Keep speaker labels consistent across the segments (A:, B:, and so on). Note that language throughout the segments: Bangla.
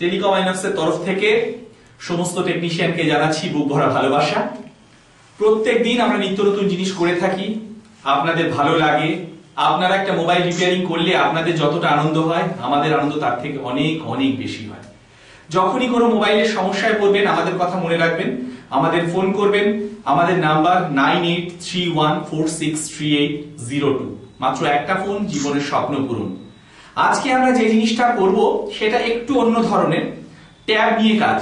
A: টেলিকম আইনক্সের তরফ থেকে সমস্ত টেকনিশিয়ানকে জানাচ্ছি বুক ভরা ভালোবাসা। প্রত্যেকদিন আমরা নিত্য নতুন জিনিস করে থাকি, আপনাদের ভালো লাগে। আপনারা একটা মোবাইল রিপেয়ারিং করলে আপনাদের যতটা আনন্দ হয়, আমাদের আনন্দ তার থেকে অনেক অনেক বেশি হয়। যখনই কোনো মোবাইলের সমস্যায় পড়বেন আমাদের কথা মনে রাখবেন, আমাদের ফোন করবেন। আমাদের নাম্বার 9831463802। মাত্র একটা ফোন, জীবনের স্বপ্ন পূরণ। আজকে আমরা যে জিনিসটা করব সেটা একটু অন্য ধরনের। ট্যাব নিয়ে কাজ।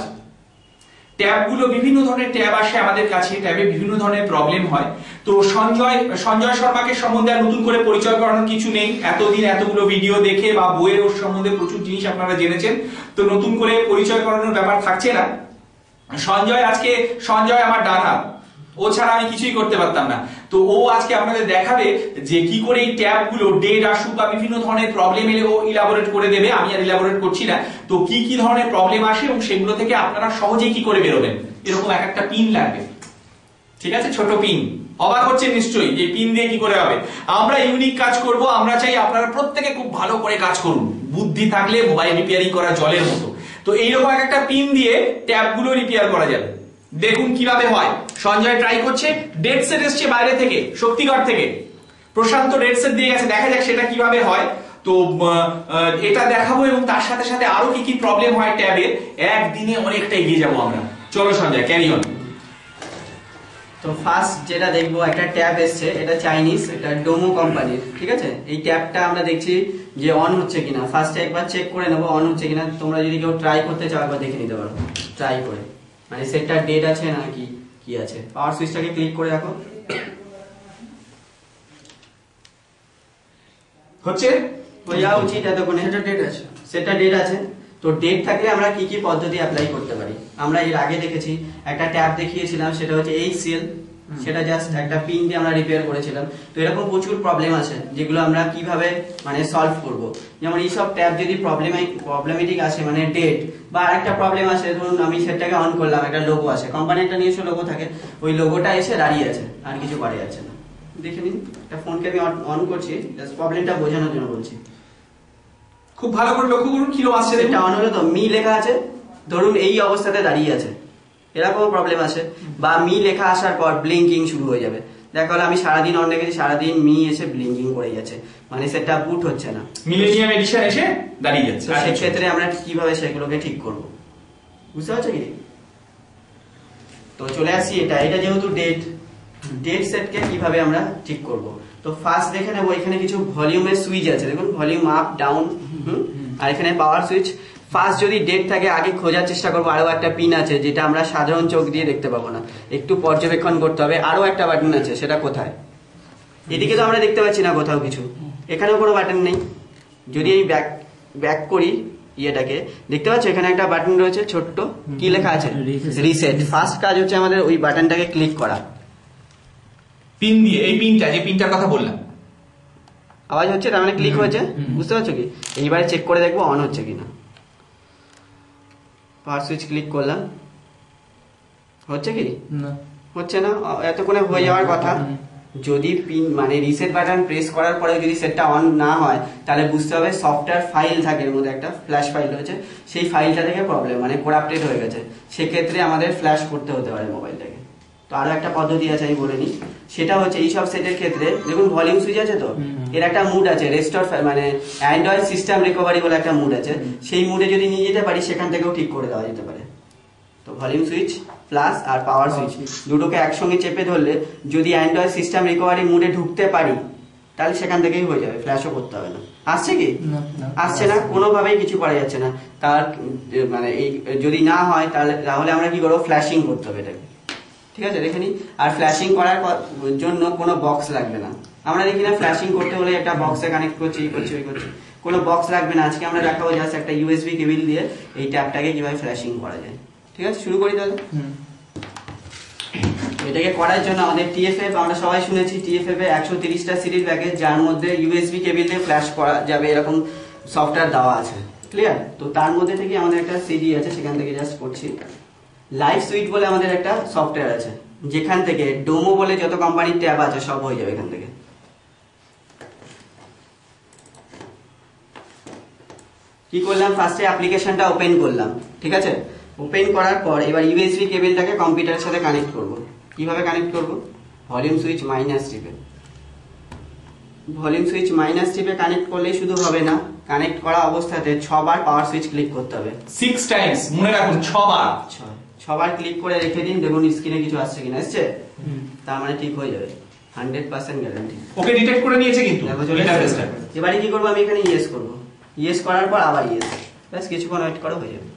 A: ট্যাবগুলো, বিভিন্ন ধরনের ট্যাব আসে আমাদের কাছে, ট্যাবে বিভিন্ন ধরনের প্রবলেম হয়। তো সঞ্জয় শর্মাকে সম্বন্ধে আর নতুন করে পরিচয় করানোর কিছু নেই। এতদিন এতগুলো ভিডিও দেখে বা বইয়ের ওর সম্বন্ধে প্রচুর জিনিস আপনারা জেনেছেন, তো নতুন করে পরিচয় করানোর ব্যাপার থাকছে না। সঞ্জয় আমার ডান হাত, ও ছাড়া আমি কিছুই করতে পারতাম না। তো ও আজকে আপনাদের দেখাবে যে কি করে এই ট্যাবগুলো ডেড আসুক বা বিভিন্ন ধরনের প্রবলেম এলে ও ইলাবোরেট করে দেবে। আমি আর ইলাবোরেট করছি না। তো কি কি ধরনের প্রবলেম আসে এবং সেগুলো থেকে আপনারা সহজেই কি করে বেরোবেন। এরকম এক একটা পিন লাগবে, ঠিক আছে, ছোট পিন। অবাক হচ্ছে নিশ্চয়ই যে পিন দিয়ে কি করে হবে। আমরা ইউনিক কাজ করব, আমরা চাই আপনারা প্রত্যেকে খুব ভালো করে কাজ করুন। বুদ্ধি থাকলে মোবাইল রিপেয়ারিং করা জলের মতো। তো এইরকম একটা পিন দিয়ে ট্যাবগুলো রিপেয়ার করা যাবে। দেখুন কিভাবে হয়। সঞ্জয় ট্রাই করছে। ডেড সেট এসছে বাইরে থেকে, শক্তিগড় থেকে। প্রশান্ত ডেড সেট দিয়ে গেছে, দেখা যাক সেটা কিভাবে হয়। তো এটা দেখাবো এবং তার সাথে সাথে আরো কি কি প্রবলেম হয় ট্যাবে, একদিনে অনেকটা এগিয়ে যাবো আমরা। চলো সঞ্জয়, ক্যারি অন।
B: তো ফার্স্ট যেটা দেখবো, একটা ট্যাব এসছে, এটা চাইনিজ, এটা ডোমো কোম্পানির, ঠিক আছে। এই ট্যাবটা আমরা দেখছি যে অন হচ্ছে কিনা। ফার্স্টে একবার চেক করে নেবো অন হচ্ছে কিনা। তোমরা যদি কেউ ট্রাই করতে চাও একবার দেখে নিতে পারো ট্রাই করে, মানে সেটটা ডেড আছে না কি আছে। পাওয়ার সুইচটাকে ক্লিক করে রাখো।
A: হচ্ছে
B: হয়ে যাওয়া উচিত এতক্ষণে। সেটটা ডেড আছে। তো ডেট থাকলে আমরা কি কি পদ্ধতি অ্যাপ্লাই করতে পারি। আমরা এর আগে দেখেছি, একটা ট্যাব দেখিয়েছিলাম, সেটা হচ্ছে HCL। সেটা জাস্ট একটা পিন দিয়ে আমরা রিপেয়ার করেছিলাম। তো এরকম প্রচুর প্রবলেম আছে যেগুলো আমরা কিভাবে মানে সলভ করব। যেমন এইসব ট্যাব যদি প্রবলেমেটিক আসে, মানে ডেট বা আরেকটা প্রবলেম আসে, ধরুন আমি সেটটাকে অন করলাম, একটা লোগো আসে, কোম্পানির একটা নিজস্ব লোগো থাকে, ওই লোগোটা এসে দাঁড়িয়ে আছে, আর কিছু করা যাচ্ছে না। দেখে নিন, একটা ফোনকে আমি অন করছি, জাস্ট প্রবলেমটা বোঝানোর জন্য বলছি।
A: খুব ভালো করে লক্ষ্য করুন কিরকম আসছে।
B: এটা অন হলো তো মি লেখা আছে, ধরুন এই অবস্থাতে দাঁড়িয়ে আছে, এরকম প্রবলেম আছে। বা মি লেখা আসার পর ব্লিঙ্কিং শুরু হয়ে যাবে। দেখা হলো আমি সারাদিন অন রেখেছি, সারাদিন মি এসে ব্লিঙ্কিং করে যাচ্ছে, মানে সেটা বুট হচ্ছে না,
A: মিলেনিয়াম এডিশন এসে দাঁড়িয়ে যাচ্ছে।
B: সেক্ষেত্রে আমরা কিভাবে সেগুলোকে ঠিক করব, বুঝতে পারছো কি? তো চলে আসি, এটা যেহেতু ডেট সেটকে কিভাবে আমরা ঠিক করব। তো ফার্স্ট দেখে নেবো, এখানে কিছু ভলিউমের সুইচ আছে, দেখুন ভলিউম আপ ডাউন, আর এখানে পাওয়ার সুইচ। ফার্স্ট যদি ডেট থাকে আগে খোঁজার চেষ্টা করবো। আরো একটা পিন আছে যেটা আমরা সাধারণ চোখ দিয়ে দেখতে পাবো না, একটু পর্যবেক্ষণ করতে হবে। আরো একটা বাটন আছে, সেটা কোথায়? এদিকে তো আমরা দেখতে পাচ্ছি না কোথাও কিছু, এখানেও কোনো বাটন নেই। যদি এই ব্যাক করি ইয়েটাকে, দেখতে পাচ্ছ এখানে একটা বাটন রয়েছে ছোট্ট, কি লেখা আছে? রিসেট। ফার্স্ট কাজ হচ্ছে আমাদের ওই বাটনটাকে ক্লিক করা
A: পিন দিয়ে। এই পিনটা, যে পিনটার কথা বললাম,
B: আওয়াজ হচ্ছে, তার মানে ক্লিক হয়েছে, বুঝতে পারছো কি? এইবারে চেক করে দেখবো অন হচ্ছে কিনা। পাওয়ার সুইচ ক্লিক করলাম, হচ্ছে কি? হচ্ছে না। এতক্ষণে হয়ে যাওয়ার কথা। যদি পিন মানে রিসেট বাটন প্রেস করার পরে যদি সেটটা অন না হয়, তাহলে বুঝতে হবে সফটওয়্যার ফাইল থাকে, এর মধ্যে একটা ফ্ল্যাশ ফাইল রয়েছে, সেই ফাইলটা থেকে প্রবলেম, মানে করাপ্টেড হয়ে গেছে। সেক্ষেত্রে আমাদের ফ্ল্যাশ করতে হতে পারে মোবাইলটাকে। তো আরো একটা পদ্ধতি আছে, আমি বলে নিই। সেটা হচ্ছে এইসব সেটের ক্ষেত্রে দেখুন ভলিউম সুইচ আছে, তো এর একটা মুড আছে, রেস্টোর মানে অ্যান্ড্রয়েড সিস্টেম রিকভারি বলে একটা মুড আছে। সেই মুডে যদি নিয়ে যেতে পারি, সেখান থেকেও ঠিক করে দেওয়া যেতে পারে। তো ভলিউম সুইচ প্লাস আর পাওয়ার সুইচ দুটোকে একসঙ্গে চেপে ধরলে যদি অ্যান্ড্রয়েড সিস্টেম রিকভারি মুডে ঢুকতে পারি, তাহলে সেখান থেকেই হয়ে যাবে, ফ্ল্যাশও করতে হবে না। আসছে কি? আসছে না, কোনোভাবেই কিছু করা যাচ্ছে না। তার মানে এই যদি না হয় তাহলে আমরা কি করবো? ফ্ল্যাশিং করতে হবে এটাকে, ঠিক আছে? দেখে নিই। আর ফ্ল্যাশিং করার জন্য কোনো বক্স লাগবে না। আমরা দেখি না ফ্ল্যাশিং করতে হলে একটা বক্সে কানেক্ট করছি, ওই করছি, কোনো বক্স লাগবে না। আজকে আমরা দেখাবো জাস্ট একটা ইউএসবি কেবল দিয়ে এই ট্যাবটাকে কিভাবে ফ্ল্যাশিং করা যায়। ঠিক আছে, শুরু করি তাহলে। এটাকে করার জন্য আমাদের TFF, আমরা সবাই শুনেছি TFF এ 130টা সিরিজ প্যাকেজ, যার মধ্যে ইউএসবি কেবল দিয়ে ফ্ল্যাশ করা যাবে এরকম সফটওয়্যার দেওয়া আছে, ক্লিয়ার? তো তার মধ্যে থেকে আমাদের একটা সিডি আছে, সেখান থেকে জাস্ট করছি। লাইভ সুইট বলে আমাদের একটা সফটওয়্যার আছে, যেখান থেকে ডোমো বলে যত কোম্পানির ট্যাব আছে সব হয়ে যাবে এখান থেকে। কি করলাম, ফার্স্টে অ্যাপ্লিকেশনটা ওপেন করলাম, ঠিক আছে। ওপেন করার পর এবার ইউএসবি কেবলটাকে কম্পিউটারের সাথে কানেক্ট করব। কিভাবে কানেক্ট করব, ভলিউম সুইচ মাইনাস টিপে, ভলিউম সুইচ মাইনাস টিপে কানেক্ট করলেই শুধু হবে না, কানেক্ট করা অবস্থাতে 6 বার পাওয়ার সুইচ ক্লিক করতে হবে।
A: 6 টাইমস, মনে রাখুন 6 বার।
B: 6 বার ক্লিক করে রেখে দিন, দেখুন স্ক্রিনে কিছু আসছে কিনা। আসছে, তার মানে ঠিক হয়ে যাবে, 100% গ্যারান্টি।
A: ওকে ডিটেক্ট করে নিয়েছে কিন্তু ইন্টারফেসটা।
B: এবারে কি করব, আমি এখানে ইয়েস করব, ইয়েস করার পর আবার ইয়েস, ব্যাস কিছুক্ষণ ওয়েট করো, হয়ে যাবে।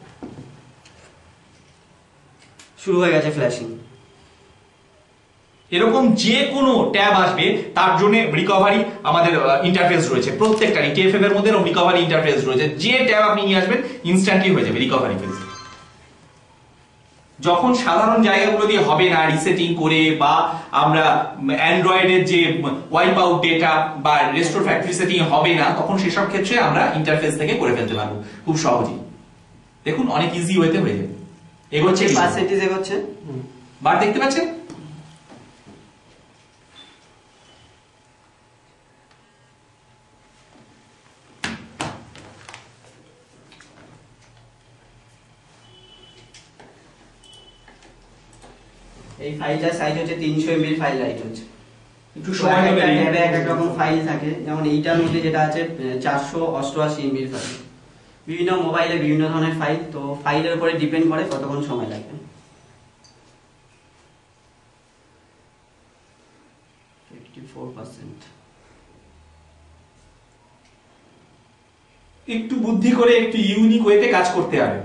B: শুরু হয়ে গেছে ফ্ল্যাশিং।
A: এরকম যে কোনো ট্যাব আসবে তার জন্য রিকভারি আমাদের ইন্টারফেস রয়েছে, প্রত্যেকটারই টিএফএফ এর মধ্যে রিকভারি ইন্টারফেস রয়েছে। যে ট্যাব আপনি নিয়ে আসবেন ইনস্ট্যান্টলি হয়ে যাবে রিকভারি ফেজ। যখন সাধারণ জায়গাগুলো দিয়ে হবে না রিসেটিং করে, বা আমরা অ্যান্ড্রয়েডের যে ওয়াইপ আউট ডেটা বা রেস্টোর ফ্যাক্টরি সেটিং হবে না, তখন সেসব ক্ষেত্রে আমরা ইন্টারফেস থেকে করে ফেলতে পারবো খুব সহজেই। দেখুন অনেক ইজি ওয়েতে হয়ে যাবে। এগোচ্ছে,
B: পার্সেন্টেজ এগোচ্ছে,
A: বার দেখতে পাচ্ছেন।
B: এই ফাইলটার সাইজ হচ্ছে 300 MB ফাইল রাইট হচ্ছে।
A: একটু সময় নেবে,
B: ট্যাবে এক এক রকম ফাইল থাকে, যেমন এইটার মধ্যে যেটা আছে 488 MB ফাইল। বিভিন্ন মোবাইলে বিভিন্ন ধরনের ফাইল, তো ফাইলের উপরে ডিপেন্ড করে কতক্ষণ সময় লাগবে। 54%।
A: একটু বুদ্ধি করে একটু ইউনিক ওয়েতে কাজ করতে হবে।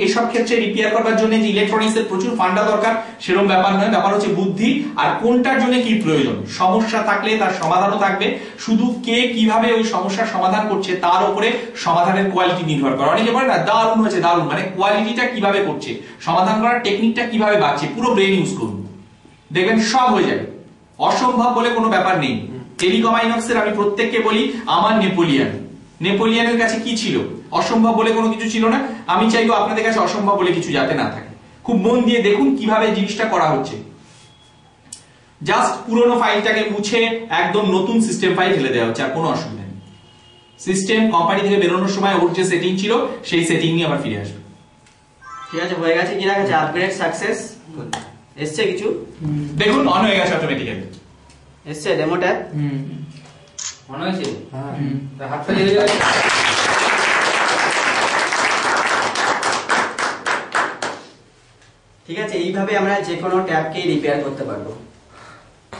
A: এইসব ক্ষেত্রে রিপেয়ার করবার জন্য যে ইলেকট্রনিক্স এর প্রচুর ফান্ডা দরকার সেরকম ব্যাপার নয়, ব্যাপার হচ্ছে বুদ্ধি আর কোনটার জন্য কি প্রয়োজন। সমস্যা থাকলে তার সমাধানও থাকবে, শুধু কে কিভাবে ওই সমস্যার সমাধান করছে তার উপরে সমাধানের কোয়ালিটি নির্ভর করে। অনেকে বলে না দারুণ হয়েছে, দারুণ মানে কোয়ালিটিটা কিভাবে করছে, সমাধান করার টেকনিকটা কিভাবে বাড়ছে, পুরো ব্রেন ইউজ করুন, দেখবেন সব হয়ে যাবে। অসম্ভব বলে কোনো ব্যাপার নেই। টেলিকম আইনক্সের আমি প্রত্যেককে বলি আমার নেপোলিয়ানের কাছে কি ছিল, অসম্ভব বলে কোনো কিছু ছিল না। আমি চাইবো আপনাদের কাছে অসম্ভব বলে কিছু যাতে না থাকে। খুব মন দিয়ে দেখুন কিভাবে জিনিসটা করা হচ্ছে। জাস্ট পুরনো ফাইলটাকে মুছে একদম নতুন সিস্টেম ফাইল ঢেলে দেওয়া হচ্ছে, আর কোনো অসুবিধা নেই। সিস্টেম কোম্পানি থেকে বেরোনোর সময় ওর যে সেটিং ছিল সেই সেটিং নিয়ে আবার ফিরে আসবে।
B: ঠিক আছে, হয়ে গেছে, কি না গেছে, আপগ্রেড সাকসেস এসছে কিছু,
A: দেখুন অন হয়ে গেছে অটোমেটিক্যালি।
B: এসছে ডেমো ট্যাব
C: মনে হয়েছে, হ্যাঁ হাতটা লেগে যাবে।
B: ঠিক আছে, এইভাবে আমরা যে কোনো ট্যাবকে রিপেয়ার করতে পারবো।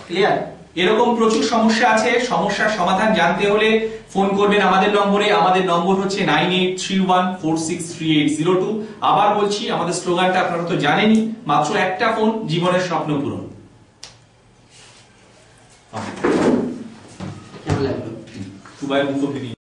B: ক্লিয়ার?
A: এরকম প্রচুর সমস্যা আছে, সমস্যার সমাধান জানতে হলে ফোন করবেন আমাদের নম্বরে। আমাদের নম্বর হচ্ছে 9831463802। আবার বলছি, আমাদের স্লোগানটা আপনারা তো জানেনই, মাত্র একটা ফোন, জীবনের স্বপ্ন পূরণ।
B: কেমন লাগলো?
A: দুবাইয়ের মুখোমুখি